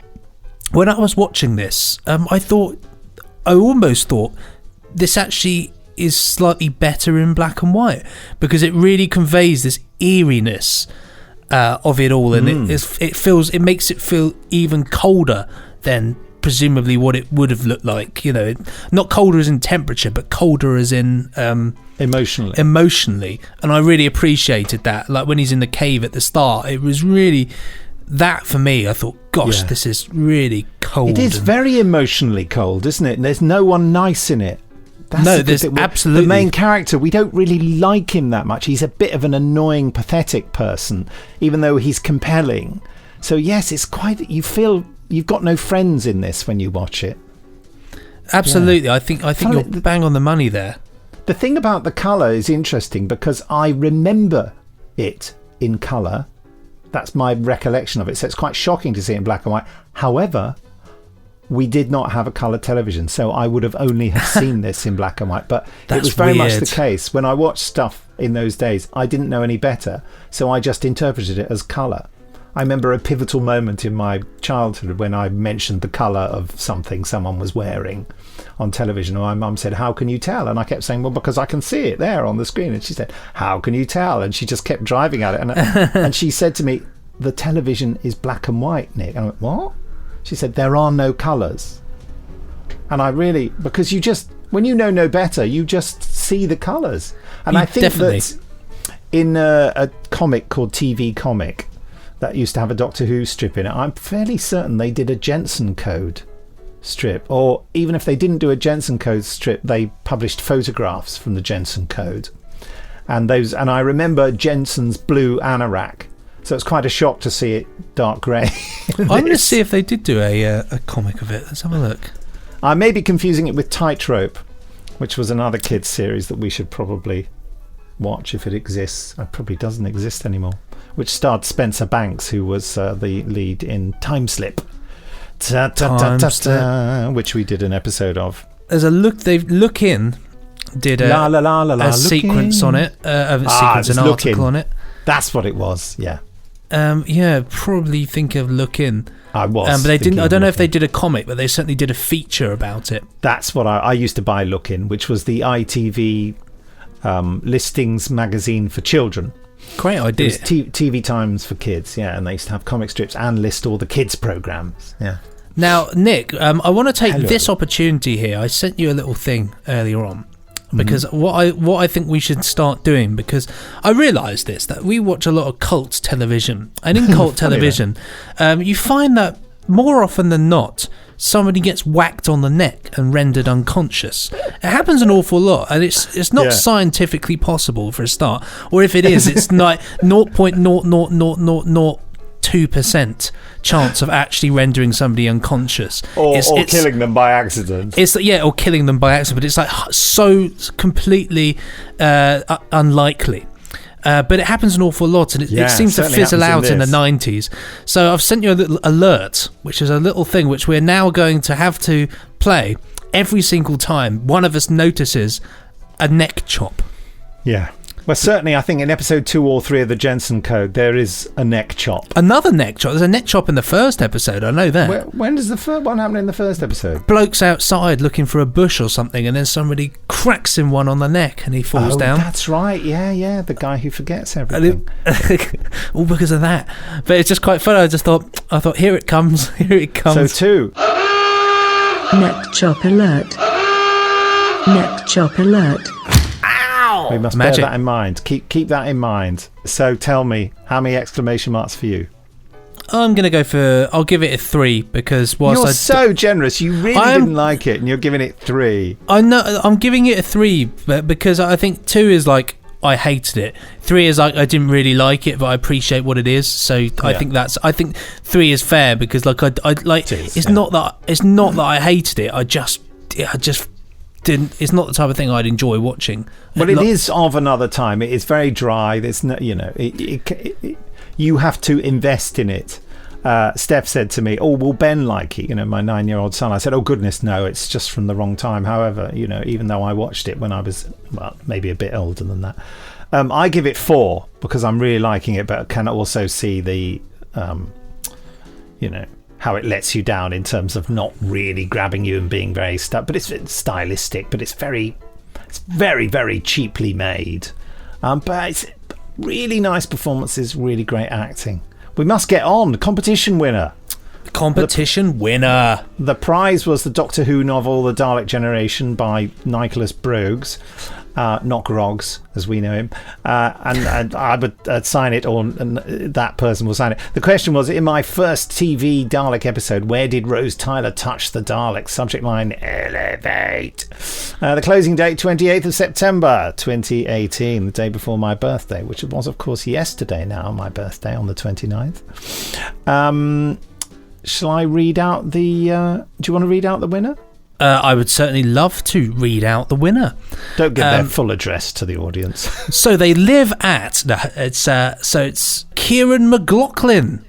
when I was watching this, I almost thought this actually is slightly better in black and white because it really conveys this eeriness of it all, and it makes it feel even colder than presumably what it would have looked like. You know, not colder as in temperature, but colder as in emotionally. And I really appreciated that. Like when he's in the cave at the start, it was really that for me. I thought, gosh, this is really cold. It is very emotionally cold, isn't it? And there's no one nice in it. There's absolutely... The main character, we don't really like him that much. He's a bit of an annoying, pathetic person, even though he's compelling. So yes, it's quite... You feel you've got no friends in this when you watch it. Absolutely. Yeah. I think you're bang on the money there. The thing about the colour is interesting because I remember it in colour. That's my recollection of it. So it's quite shocking to see it in black and white. However... we did not have a colour television, so I would have only have seen this in black and white. But it was very much the case. When I watched stuff in those days, I didn't know any better, so I just interpreted it as colour. I remember a pivotal moment in my childhood when I mentioned the colour of something someone was wearing on television, and my mum said, "How can you tell?" And I kept saying, "Well, because I can see it there on the screen." And she said, "How can you tell?" And she just kept driving at it. And she said to me, "The television is black and white, Nick." And I went, "What?" She said, "There are no colours." And I really, because you just, when you know no better, you just see the colours. And I think that in a comic called TV Comic that used to have a Doctor Who strip in it, I'm fairly certain they did a Jensen Code strip. Or even if they didn't do a Jensen Code strip, they published photographs from the Jensen Code. And I remember Jensen's blue anorak. So it's quite a shock to see it dark grey. I'm going to see if they did do a comic of it. Let's have a look. I may be confusing it with Tightrope, which was another kids series that we should probably watch if it exists. It probably doesn't exist anymore. Which starred Spencer Banks, who was the lead in Timeslip, which we did an episode of. There's a look. Look In did a sequence on it, an article on it. That's what it was. Yeah. Probably think of Look In. I was, but they didn't. I don't know if they did a comic, but they certainly did a feature about it. That's what I used to buy Look In, which was the ITV listings magazine for children. Great idea. It was TV Times for kids, yeah, and they used to have comic strips and list all the kids programs. Yeah. Now, Nick, I want to take this opportunity here. I sent you a little thing earlier on. Because what I think we should start doing, because I realised that we watch a lot of cult television, and in cult television, you find that more often than not, somebody gets whacked on the neck and rendered unconscious. It happens an awful lot, and it's not scientifically possible for a start, or if it is, it's like 0.00002% chance of actually rendering somebody unconscious, or killing them by accident. Or killing them by accident. But it's like so completely unlikely. But it happens an awful lot, and it seems to fizzle out in the 90s. So I've sent you a little alert, which is a little thing which we're now going to have to play every single time one of us notices a neck chop. Yeah. Well, certainly, I think in episode 2 or 3 of the Jensen Code, there is a neck chop. Another neck chop. There's a neck chop in the first episode. I know that. When does the first one happen in the first episode? Bloke's outside looking for a bush or something, and then somebody cracks him one on the neck, and he falls down. That's right. Yeah. The guy who forgets everything. All because of that. But it's just quite fun. I thought, here it comes. Here it comes. So 2. Neck chop alert. Neck chop alert. Ow! We must Magic. bear that in mind. Keep that in mind. So tell me, how many exclamation marks for you? I'm going to go for... I'll give it a 3 because whilst You're so generous. You really didn't like it and you're giving it 3. I know, I'm giving it a 3 but because I think 2 is like... I hated it. 3 is like I didn't really like it, but I appreciate what it is. So I think 3 is fair because like I like it's not that I hated it. I just didn't. It's not the type of thing I'd enjoy watching. But it is of another time. It is very dry. There's no, you have to invest in it. Steph said to me, "Oh, will Ben like it?" My 9-year-old son. I said, "Oh goodness, no! It's just from the wrong time." However, even though I watched it when I was maybe a bit older than that, I give it 4 because I'm really liking it, but I can also see the, how it lets you down in terms of not really grabbing you and being very stuck. But it's stylistic, but it's very, very cheaply made. But it's really nice performances, really great acting. We must get on. Competition winner. The prize was the Doctor Who novel, The Dalek Generation by Nicholas Broggs. Not Groggs, as we know him. And I would sign it, or that person will sign it. The question was, in my first TV Dalek episode, where did Rose Tyler touch the Dalek? Subject line, elevate. The closing date, 28th of September 2018, the day before my birthday, which was, of course, yesterday now, my birthday on the 29th. Shall I read out the... do you want to read out the winner? I would certainly love to read out the winner. Don't give their full address to the audience. So they live at... it's Kieran McLaughlin.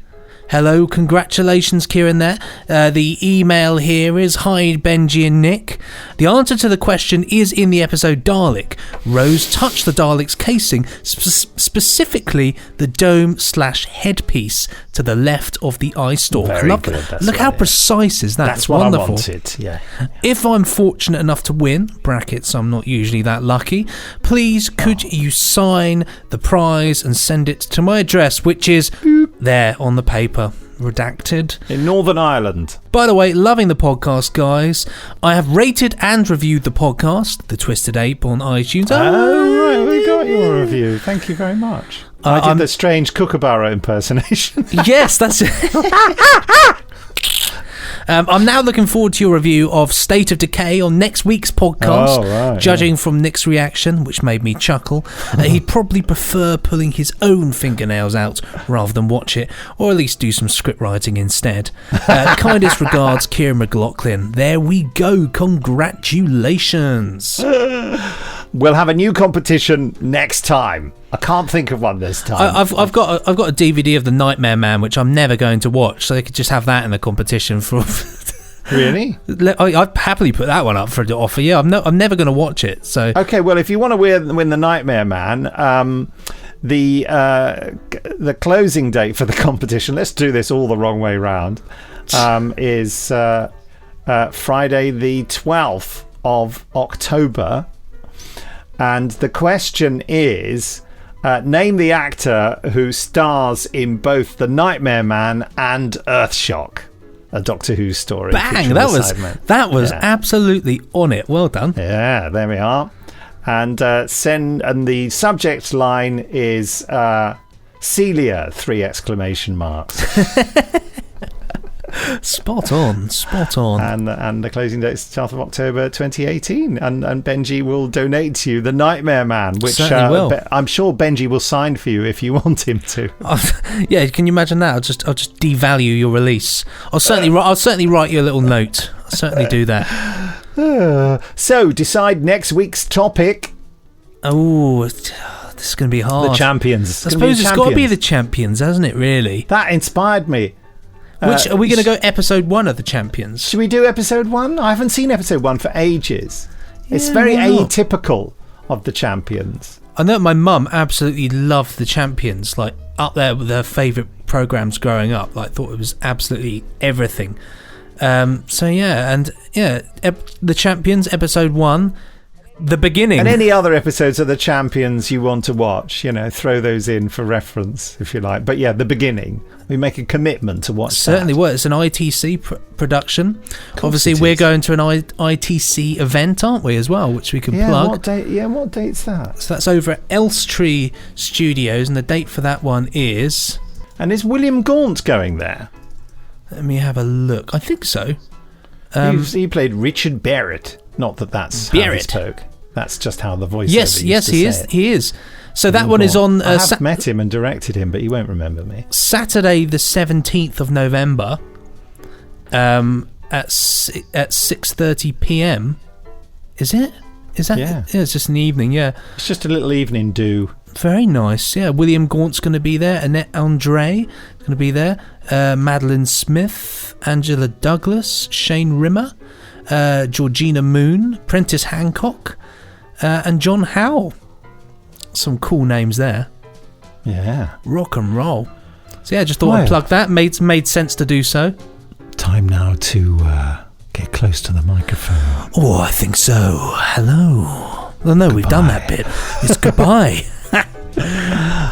Hello, congratulations, Kieran there. The email here is, hi, Benji and Nick. The answer to the question is in the episode Dalek. Rose touched the Dalek's casing, specifically the dome/headpiece to the left of the eye stalk. Very good. Look how precise is that. That's what wonderful. I wanted, yeah. If I'm fortunate enough to win, brackets, I'm not usually that lucky, please could you sign the prize and send it to my address, which is there on the paper, redacted. In Northern Ireland. By the way, loving the podcast, guys. I have rated and reviewed the podcast, The Twisted Ape, on iTunes. Oh, right, we got your review. Thank you very much. I did the strange Kookaburra impersonation. Yes, that's it. I'm now looking forward to your review of State of Decay on next week's podcast. Right, judging from Nick's reaction, which made me chuckle, he'd probably prefer pulling his own fingernails out rather than watch it, or at least do some script writing instead. Kindest regards, Kieran McLaughlin. There we go. Congratulations. We'll have a new competition next time. I can't think of one this time. I've got a DVD of The Nightmare Man, which I'm never going to watch, so they could just have that in the competition for. Really? I'd happily put that one up for the offer. Yeah, I'm never going to watch it. So okay, well, if you want to win The Nightmare Man, the closing date for the competition. Let's do this all the wrong way round. Is Friday the 12th of October. And the question is, name the actor who stars in both The Nightmare Man and Earthshock, a Doctor Who story. Bang! That was absolutely on it. Well done. Yeah, there we are. And and the subject line is Celia! 3 exclamation marks. Spot on. And the closing date is 12th of October 2018. And Benji will donate to you The Nightmare Man, which I'm sure Benji will sign for you if you want him to. Yeah, can you imagine that? I'll just devalue your release. I'll certainly write you a little note. I'll certainly do that. So decide next week's topic. Oh, this is going to be hard. The champions. I suppose it's got to be the champions, hasn't it? Really. That inspired me. Which are we going to go episode 1 of the champions? Should we do episode 1? I haven't seen episode 1 for ages. It's very atypical of the champions. I know my mum absolutely loved the champions, like up there with her favourite programmes growing up. Like thought it was absolutely everything. The champions episode 1. The beginning. And any other episodes of The Champions you want to watch, throw those in for reference, if you like. But yeah, the beginning. We make a commitment to watch Certainly that. was. It's an ITC production. Obviously, it we're is. going to an ITC event, aren't we, as well, which we can plug. What date's that? So that's over at Elstree Studios, and the date for that one is... And is William Gaunt going there? Let me have a look. I think so. He played Richard Barrett. Not that that's how he spoke. That's just how the voiceover Yes, he is. He is. So that one is on... I have met him and directed him, but he won't remember me. Saturday the 17th of November at 6:30 p.m. Is it? Is that? Yeah. It's just an evening, yeah. It's just a little evening do. Very nice, yeah. William Gaunt's going to be there. Annette Andre is going to be there. Madeline Smith, Angela Douglas, Shane Rimmer, Georgina Moon, Prentice Hancock, and John Howell. Some cool names there. Yeah. Rock and roll. So yeah, just thought I'd plug that. Made sense to do so. Time now to get close to the microphone. Oh, I think so. Hello. Well, no, we've done that bit. It's goodbye.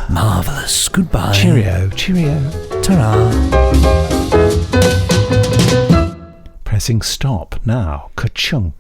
Marvellous. Goodbye. Cheerio. Ta-ra. Pressing stop now. Ka-chunk.